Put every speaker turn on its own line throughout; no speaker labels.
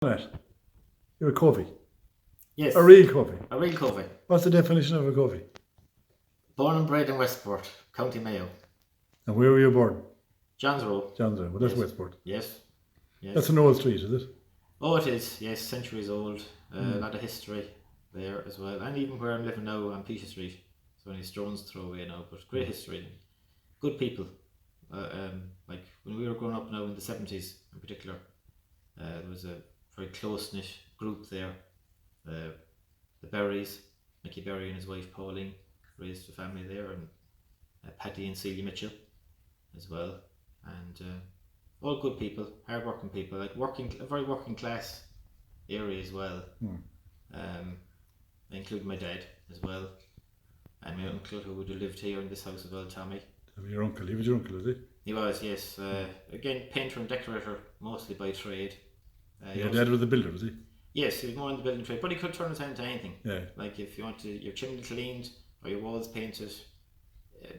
That. You're a covey.
Yes.
A real covey.
A real covey.
What's the definition of a covey?
Born and bred in Westport, County Mayo.
And where were you born?
Johns Road.
Johns Road. Well, that's
Yes.
Westport.
Yes. Yes.
That's an old street, is it?
Oh, it is. Yes, centuries old. A lot of history there as well. And even where I'm living now on Peter Street. It's only a stone's throw away now, but great history. Good people. Like when we were growing up now in the 70s in particular, there was a very close-knit group there. The Berries, Mickey Berry and his wife Pauline raised a family there, and Paddy and Celia Mitchell as well, and all good people, hard-working people, like a very working class area as well. Including my dad as well, and my uncle who would have lived here in this house as well, Tommy.
Your uncle, he was your uncle, is he?
He was, yes. Again, painter and decorator, mostly by trade.
Your dad was a builder, was he?
Yes, he was more in the building trade, but he could turn his hand to anything.
Yeah.
Like if you wanted your chimney cleaned or your walls painted,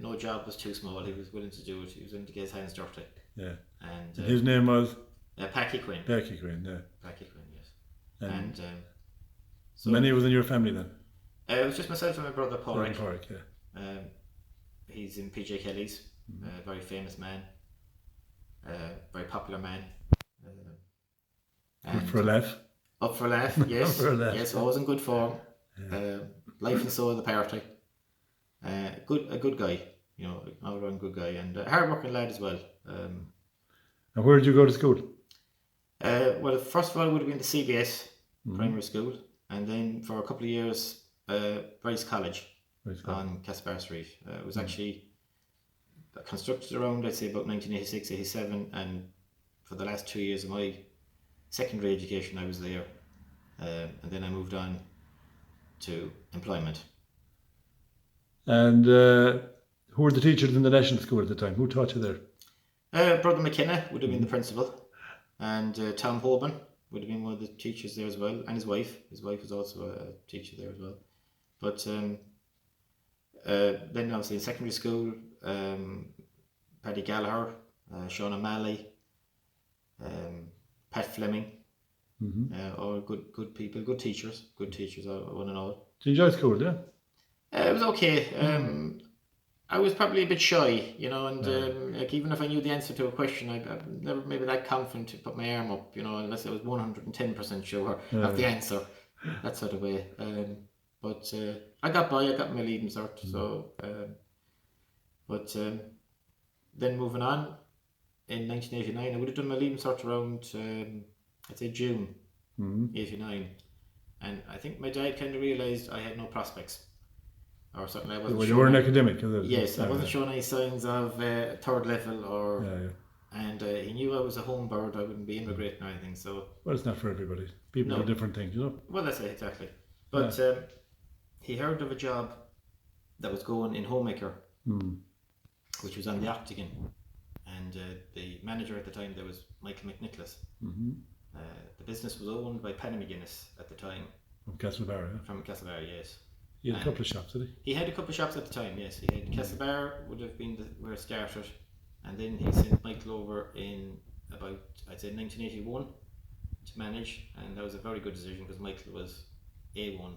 no job was too small. He was willing to do it. He was willing to get his hands dirty.
Yeah.
And
his name was?
Mattie Quinn.
Mattie Quinn, yeah.
Mattie Quinn, yes.
And
so
many was in your family then?
It was just myself and my brother Paul Rick.
Yeah.
He's in PJ Kelly's, a very famous man, very popular man.
Up for a laugh?
Up for a laugh, yes.
For a laugh.
Yes, always in good form.
Yeah.
Life and soul of the party. A good guy, you know, all around good guy, and a hard working lad as well.
And where did you go to school?
Well, first of all, it would have been the CBS primary school, and then for a couple of years, Bryce College on Castlebar Street. It was actually constructed around, I'd say, about 1986, 87, and for the last 2 years of my secondary education, I was there, and then I moved on to employment.
And who were the teachers in the national school at the time? Who taught you there?
Brother McKenna would have been the principal, and Tom Hoban would have been one of the teachers there as well, and his wife. His wife was also a teacher there as well. But then obviously in secondary school, Paddy Gallagher, Sean O'Malley, Pat Fleming, all good people, good teachers, one and all.
Did you enjoy school, yeah?
It was okay. I was probably a bit shy, you know, and like even if I knew the answer to a question, I'd never maybe that confident to put my arm up, you know, unless I was 110% sure of the answer, that sort of way. But I got by, I got my leaving cert, so, then moving on, in 1989, I would have done my leaving cert around, I'd say June 89, and I think my dad kind of realised I had no prospects. Or something. I wasn't
well, you were an academic, is it?
Yes, I wasn't showing any signs of third level, or and he knew I was a home bird. I wouldn't be immigrating or anything. So
well, it's not for everybody. People do different things, you know.
Well, that's it exactly. But he heard of a job that was going in Homemaker, which was on the Octagon, and the manager at the time there was Michael McNicholas. The business was owned by Penny McGuinness at the time.
From Castlebar, yeah.
From Castlebar, yes.
He had a couple of shops, did he?
He had a couple of shops at the time, yes. He had Castlebar would have been where it started, and then he sent Michael over in about, I'd say, 1981 to manage, and that was a very good decision because Michael was A1,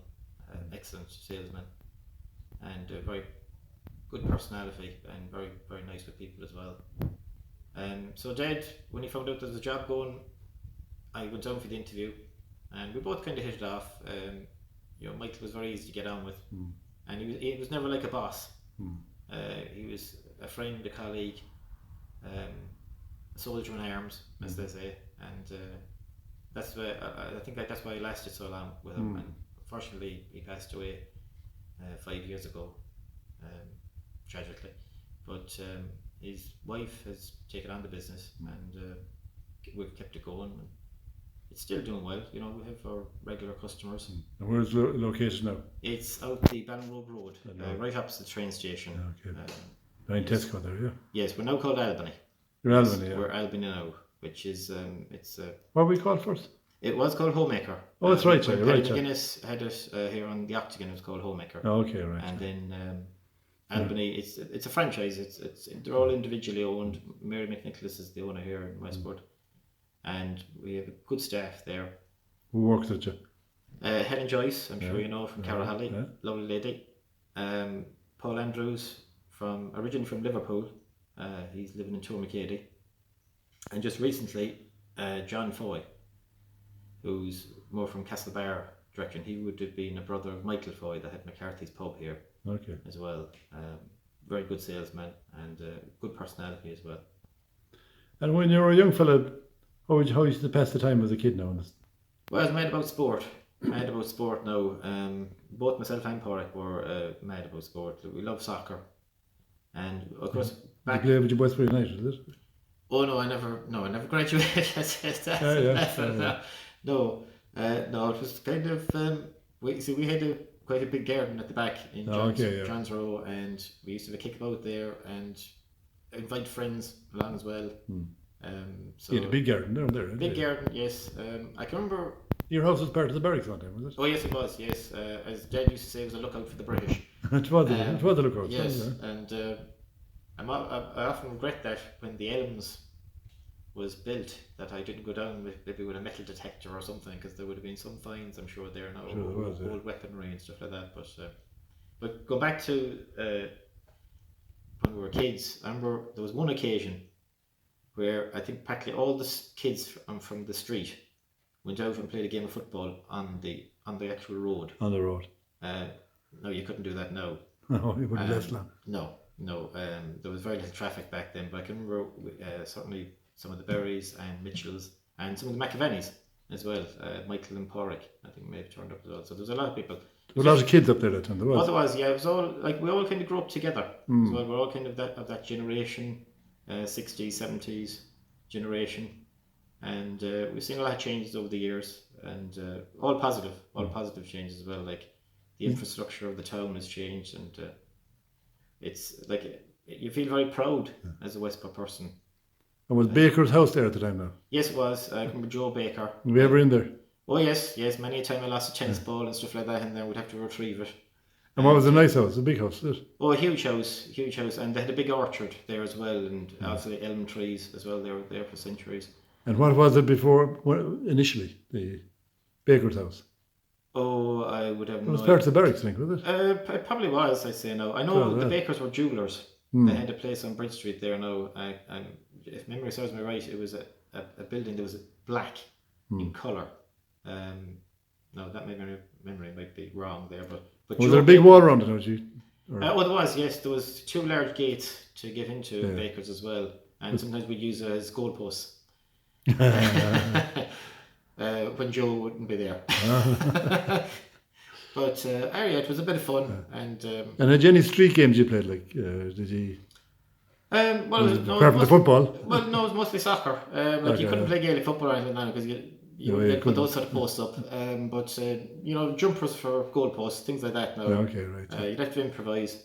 excellent salesman, and a very good personality, and very, very nice with people as well. So Dad, when he found out there was a job going, I went down for the interview, and we both kind of hit it off. You know, Michael was very easy to get on with, and he was never like a boss. He was a friend, a colleague, a soldier in arms, as they say, and that's why I think that's why I lasted so long with him. And unfortunately, he passed away 5 years ago, tragically. But his wife has taken on the business, and we've kept it going. It's still doing well, you know, we have our regular customers.
And where's the location now?
It's out the Ballinrobe Road, right opposite the train station.
Okay. Behind Tesco there, yeah?
Yes, we're now called Albany.
You're Albany, yeah?
We're Albany now, which is,
what were we called first?
It was called Homemaker.
Oh, that's right, you're right.
McGuinness had it here on the Octagon, it was called Homemaker.
Oh, okay, right.
And then Albany, it's a franchise, they're all individually owned. Mary McNicholas is the owner here in Westport. And we have a good staff there.
Who works with you?
Helen Joyce, I'm sure
Yeah.
you know, from Carrahally,
Yeah.
lovely lady. Paul Andrews, originally from Liverpool. He's living in Tourmacady. And just recently, John Foy, who's more from Castlebar direction. He would have been a brother of Michael Foy that had McCarthy's pub here
Okay.
as well. Very good salesman and good personality as well.
And when you were a young fella, how used to pass the time as a kid now?
Well, I was mad about sport. Mad about sport now. Both myself and Porrick were mad about sport. We love soccer. And of course,
Did you
back.
play with your Westport United, is it?
Oh no, I never graduated. No, it was kind of we had quite a big garden at the back in John's Row, and we used to have a kickabout there and invite friends along as well. So
you had a big garden down there.
Big garden, yes. I can remember.
Your house was part of the barracks one time, was it?
Oh yes, it was. Yes, as Dad used to say, it was a lookout for the British.
It was a lookout.
Yes, and I often regret that when the Elms was built, that I didn't go down maybe with a metal detector or something, because there would have been some fines, I'm sure, there now, old weaponry and stuff like that. But go back to when we were kids. I remember there was one occasion where I think practically all the kids from the street went out and played a game of football on the actual road.
On the road.
No, you couldn't do that now.
No, you wouldn't last long.
No. There was very little traffic back then, but I can remember certainly some of the Berries and Mitchells and some of the McAvanys as well. Michael and Porrick, I think, may have turned up as well. So there was a lot of people.
There were a lot of kids up there that time. There was.
Otherwise, yeah, it was all like we all kind of grew up together. As well. We're all kind of that generation, 60s, 70s generation, and we've seen a lot of changes over the years, and all positive changes as well. Like the infrastructure of the town has changed, and it's like you feel very proud as a Westport person.
And was Baker's house there at the time now?
Yes, it was. I remember Joe Baker.
Were you ever in there?
Oh yes. Many a time I lost a tennis ball and stuff like that, and then we'd have to retrieve it.
And what was a nice house? A big house, is it?
Oh, a huge house, and they had a big orchard there as well, and obviously elm trees as well. They were there for centuries.
And what was it before, initially, the Baker's house?
Oh, I would have.
It was part of the barracks, I think, was it?
It probably was. I say no. I know the Bakers were jewellers. They had a place on Bridge Street there. Now, if memory serves me right, it was a building that was black in colour. No, that memory might be wrong there, but
was there a big wall around it?
Well, there was. Yes, there was 2 large gates to get into Bakers as well, and sometimes we'd use it as goalposts. When Joe wouldn't be there. But it was a bit of fun. And
had you any street games you played? Like, did you?
Apart
from the football?
Well, no, it was mostly soccer. You couldn't play Gaelic football or anything now because you put those sort of posts up. But jumpers for goalposts, things like that. Now,
okay, right.
You'd have to improvise.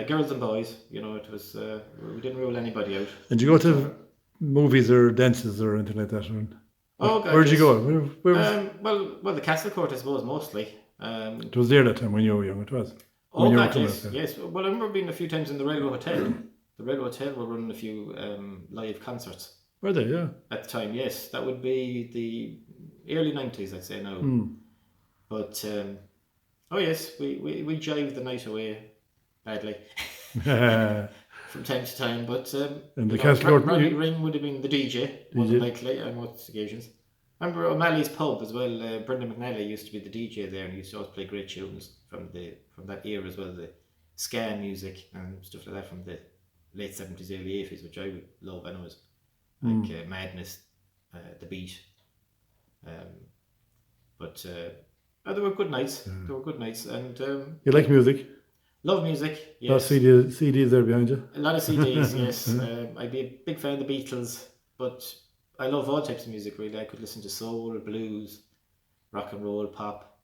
Girls and boys, it was. We didn't rule anybody out.
And did you go to movies or dances or anything like that? Where did you go? Where was
well, the Castle Court, I suppose, mostly.
It was there that time when you were young. It was.
Yes. Well, I remember being a few times in the Railway Hotel. The Railway Hotel were running a few live concerts.
Were they? Yeah.
At the time, yes, that would be the early 90s, I'd say now. But yes, we jived the night away badly from time to time. But
and the Castle Court
Ring would have been the DJ, more than likely, on most occasions. I remember O'Malley's pub as well. Brendan McNally used to be the DJ there, and he used to always play great tunes from that era as well. The ska music and stuff like that from the late 70s, early 80s, which I would love. I know was like Madness, The Beat. But they were good nights. They were good nights, and
you like music?
Love music. Yes.
A lot of CDs there behind you.
A lot of CDs. Yes. I'd be a big fan of the Beatles, but I love all types of music. Really, I could listen to soul, blues, rock and roll, pop.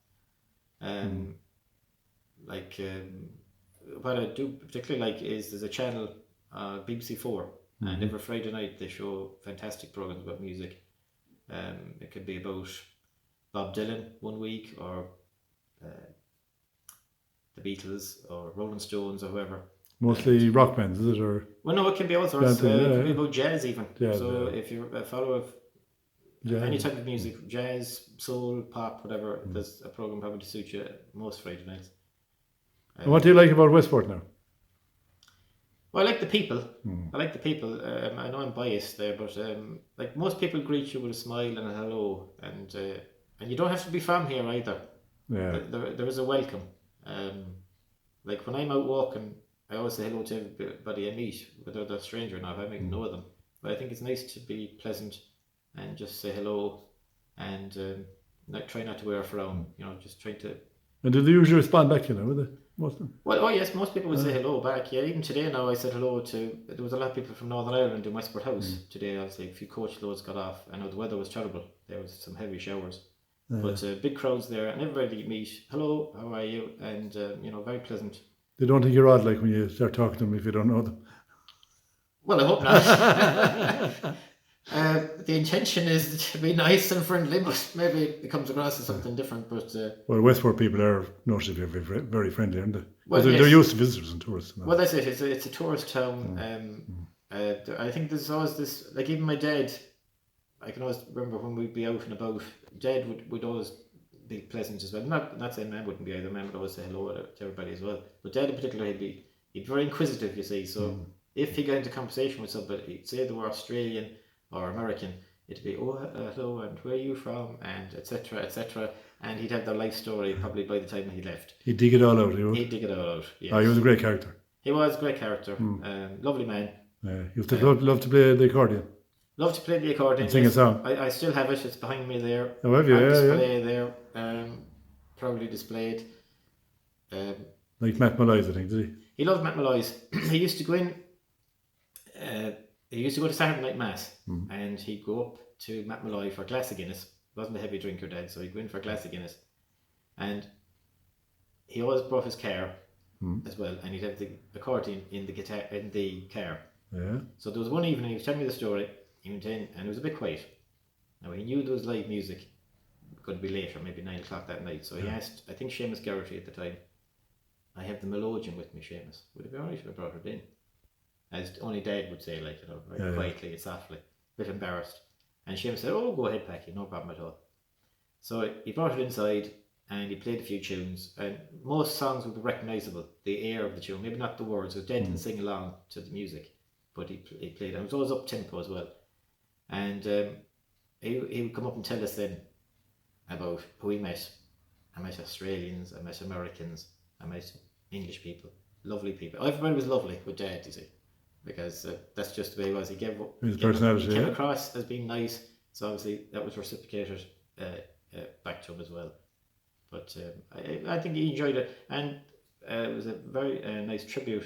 What I do particularly like is there's a channel, BBC 4, and every Friday night they show fantastic programs about music. It could be about Bob Dylan one week, or the Beatles, or Rolling Stones, or whoever.
Mostly rock bands, is it? Or
well, no, it can be all sorts. It can be about jazz even. If you're a follower of
Jazz.
any type of music, jazz, soul, pop, whatever. There's a program probably to suit you most Friday nights.
And what do you like about Westport now?
Well, I like the people. I like the people. I know I'm biased there, but like most people greet you with a smile and a hello, and you don't have to be from here either.
Yeah.
There is a welcome. Like when I'm out walking, I always say hello to everybody I meet, whether they're a stranger or not. I might know them, but I think it's nice to be pleasant and just say hello, and try not to wear a frown. Just trying to.
And do they usually respond back, would they? Most of them?
Well, oh yes, most people would say hello back. Yeah, even today now I said hello to. There was a lot of people from Northern Ireland in Westport House today. Obviously, a few coach loads got off. I know the weather was terrible. There was some heavy showers, but big crowds there, and everybody meet. Hello, how are you? And very pleasant.
They don't think you're odd, like when you start talking to them if you don't know them.
Well, I hope not. The intention is to be nice and friendly, but maybe it comes across as something different. But
well, Westport people are noticeably very, very friendly, aren't they?
Well,
they're
yes.
used to visitors and tourists.
Well, that's it. It's a tourist town. I think there's always this. Like even my dad, I can always remember when we'd be out and about. Dad would always be pleasant as well. Not saying Mum wouldn't be either. Mum would always say hello to everybody as well. But Dad in particular, he'd be very inquisitive. You see, so if he got into conversation with somebody, say they were Australian or American, it'd be hello, and where are you from, and etc. etc. And he'd have their life story probably by the time he left.
He'd dig it all out.
He'd dig it all out. Yes.
Oh, he was a great character.
He was a great character. Lovely man.
He used to love to play the accordion.
Love to play the accordion.
And sing a song.
I still have it. It's behind me there.
Oh, have you?
On
Yeah,
display there. Proudly displayed.
Like Matt Malloy's, I think, did he?
He loved Matt Malloy's. He used to go in. He used to go to Saturday night mass, and he'd go up to Matt Malloy for a glass of Guinness. Wasn't a heavy drinker, Dad, so he'd go in for a glass of Guinness, and he always brought his car as well, and he'd have the accordion in the car.
Yeah.
So there was one evening he was telling me the story. He went in, and it was a bit quiet. Now he knew there was live music. It could be later, maybe 9 o'clock that night. So he asked, I think Seamus Garrity at the time, I have the melodeon with me, Seamus. Would it be alright if I brought it in? As only Dad would say, like, very quietly and softly, a bit embarrassed. And Seamus said, oh, go ahead, Packy, no problem at all. So he brought it inside and he played a few tunes. And most songs would be recognisable, the air of the tune, maybe not the words, because Dad didn't sing along to the music, but he played, and it was always up tempo as well. And he would come up and tell us then about who he met. I met Australians, I met Americans, I met English people, lovely people. Everybody was lovely with Dad, you see. Because that's just the way he was. He came across as being nice, so obviously that was reciprocated back to him as well. But I think he enjoyed it, and it was a very nice tribute.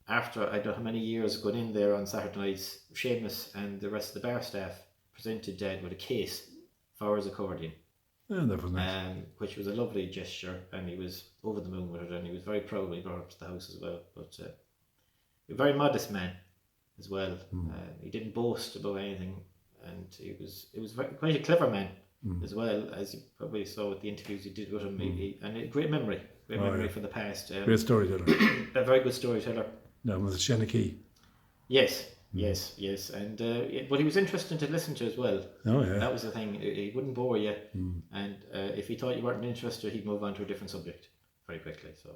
After I don't know how many years going in there on Saturday nights, Seamus and the rest of the bar staff presented Dad with a case for his accordion.
Yeah, that was nice.
Which was a lovely gesture, and he was over the moon with it, and he was very proud when he brought it up to the house as well. But a very modest man as well. He didn't boast about anything, and he was quite a clever man as well, as you probably saw with the interviews you did with him. And a great memory for the past.
Great storyteller.
A very good storyteller.
That was Shanachie.
Yes, and but he was interesting to listen to as well.
Oh yeah,
that was the thing. He wouldn't bore you, and if he thought you weren't interested, he'd move on to a different subject very quickly. So.